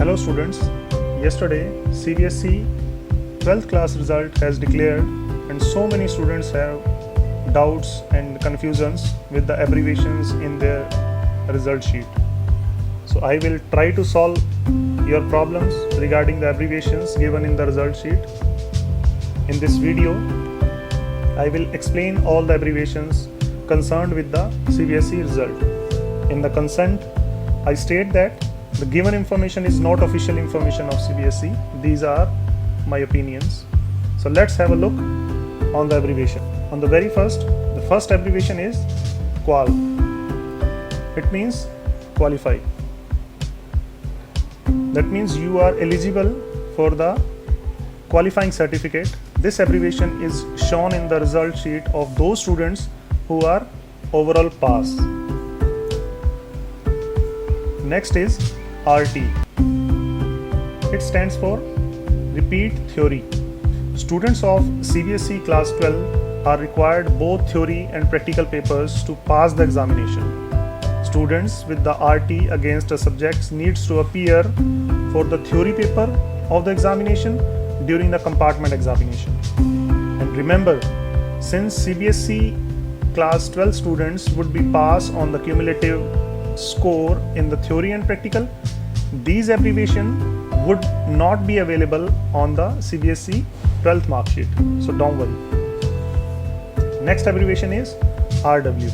Hello students, yesterday CBSE 12th class result has declared and so many students have doubts and confusions with the abbreviations in their result sheet. So I will try to solve your problems regarding the abbreviations given in the result sheet. In this video, I will explain all the abbreviations concerned with the CBSE result. In the consent, I state that the given information is not official information of CBSE. These are my opinions. So let's have a look on the abbreviation. On the first abbreviation is QUAL. It means qualify. That means you are eligible for the qualifying certificate. This abbreviation is shown in the result sheet of those students who are overall pass. Next is RT. It stands for Repeat Theory. Students of CBSE Class 12 are required both theory and practical papers to pass the examination. Students with the RT against a subject needs to appear for the theory paper of the examination during the compartment examination. And remember, since CBSE Class 12 students would be passed on the cumulative score in the theory and practical, these abbreviation would not be available on the CBSE 12th mark sheet. So don't worry. Next abbreviation is RW.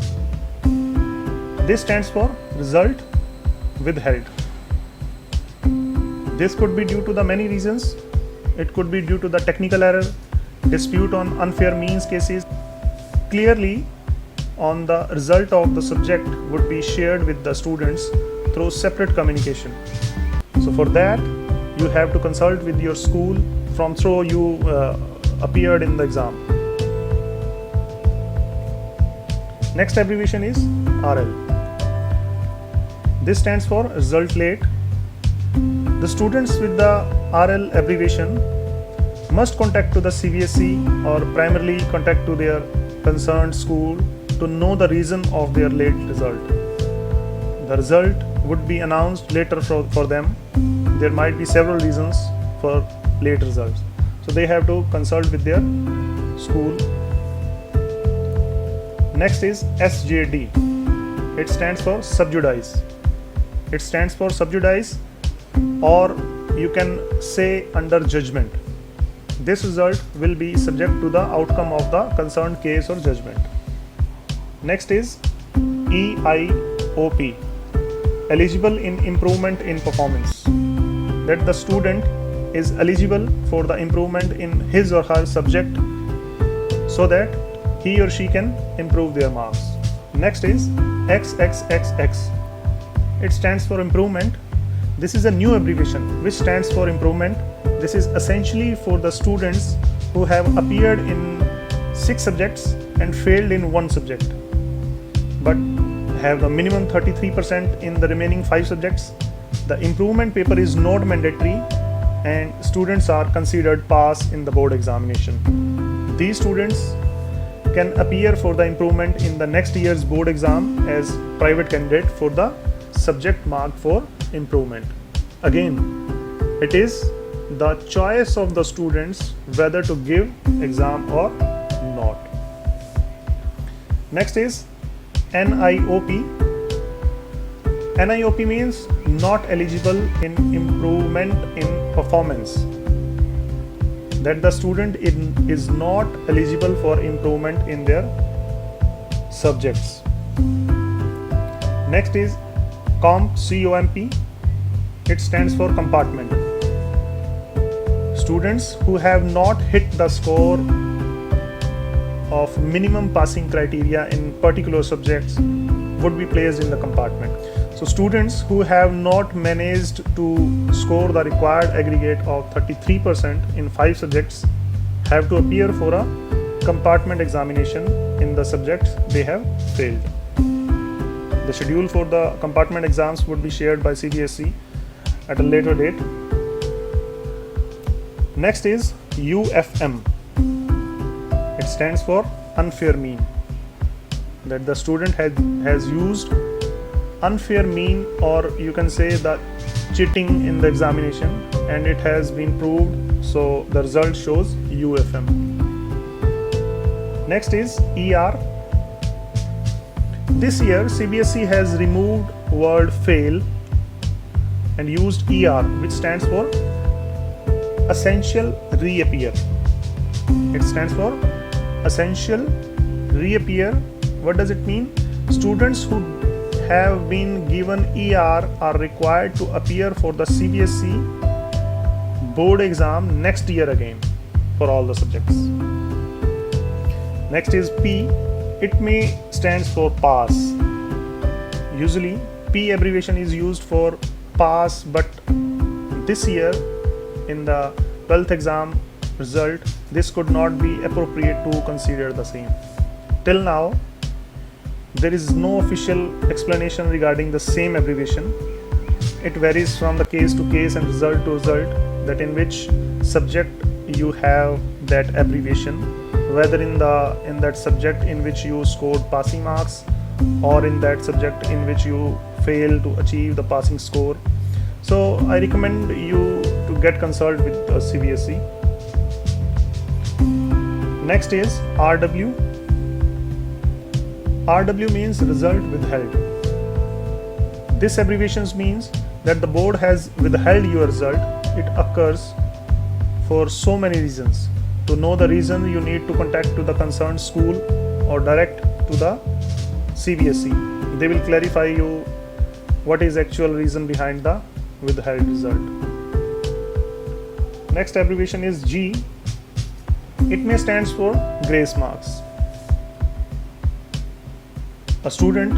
This stands for Result Withheld. This could be due to the many reasons. It could be due to the technical error, dispute on unfair means cases. Clearly, on the result of the subject would be shared with the students through separate communication. So for that, you have to consult with your school from through you appeared in the exam. Next abbreviation is RL. This stands for Result Late. The students with the RL abbreviation must contact to the CBSE or primarily contact to their concerned school to know the reason of their late result. The result would be announced later for them. There might be several reasons for late results. So they have to consult with their school. Next is SJD. It stands for Sub Judice. It stands for Sub Judice, or you can say under judgment. This result will be subject to the outcome of the concerned case or judgment. Next is EIOP, eligible in improvement in performance. That the student is eligible for the improvement in his or her subject so that he or she can improve their marks. Next is XXXX. It stands for improvement. This is a new abbreviation which stands for improvement. This is essentially for the students who have appeared in 6 subjects and failed in 1 subject, but have a minimum 33% in the remaining 5 subjects. The improvement paper is not mandatory and students are considered pass in the board examination. These students can appear for the improvement in the next year's board exam as private candidate for the subject marked for improvement. Again, it is the choice of the students whether to give exam or not. Next is NIOP. NIOP means not eligible in improvement in performance. That the student is not eligible for improvement in their subjects. Next is COMP. It stands for compartment. Students who have not hit the score of minimum passing criteria in particular subjects would be placed in the compartment. So students who have not managed to score the required aggregate of 33% in 5 subjects have to appear for a compartment examination in the subjects they have failed. The schedule for the compartment exams would be shared by CBSE at a later date. Next is UFM. It stands for unfair mean. That the student has used unfair mean, or you can say the cheating in the examination, and it has been proved, so the result shows UFM. Next is ER. This year CBSE has removed word fail and used ER, which stands for essential reappear. It stands for essential reappear. What does it mean? Students who have been given ER are required to appear for the CBSE board exam next year again for all the subjects. Next is P. It may stands for pass. Usually P abbreviation is used for pass, but this year in the 12th exam result this could not be appropriate to consider the same. Till now there is no official explanation regarding the same abbreviation. It varies from the case to case and result to result, that in which subject you have that abbreviation, whether in that subject in which you scored passing marks or in that subject in which you fail to achieve the passing score. So I recommend you to get consult with CBSE. Next is RW. RW means result withheld. This abbreviation means that the board has withheld your result. It occurs for so many reasons. To know the reason, you need to contact to the concerned school or direct to the CBSE. They will clarify you what is actual reason behind the withheld result. Next abbreviation is G. It may stands for grace marks. A student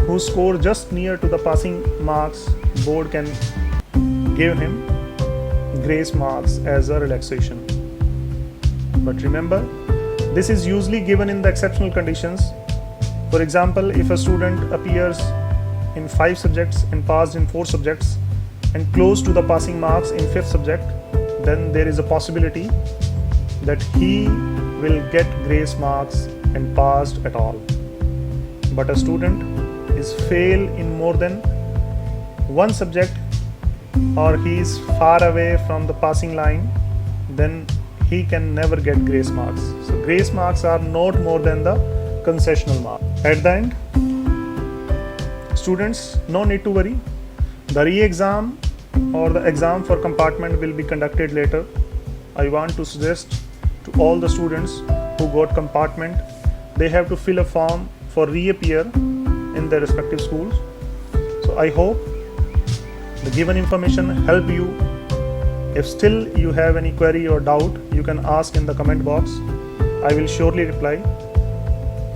who scored just near to the passing marks, board can give him grace marks as a relaxation. But remember, this is usually given in the exceptional conditions. For example, if a student appears in 5 subjects and passed in 4 subjects and close to the passing marks in 5th subject, then there is a possibility that he will get grace marks and passed at all. But a student is fail in more than one subject, or he is far away from the passing line, then he can never get grace marks. So grace marks are not more than the concessional mark. At the end, students, no need to worry. The re-exam or the exam for compartment will be conducted later. I want to suggest to all the students who got compartment, they have to fill a form for reappear in their respective schools. So I hope the given information help you. If still you have any query or doubt, you can ask in the comment box. I will surely reply.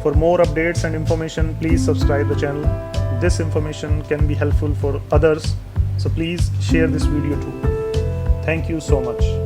For more updates and information, please subscribe the channel. This information can be helpful for others, so please share this video too. Thank you so much.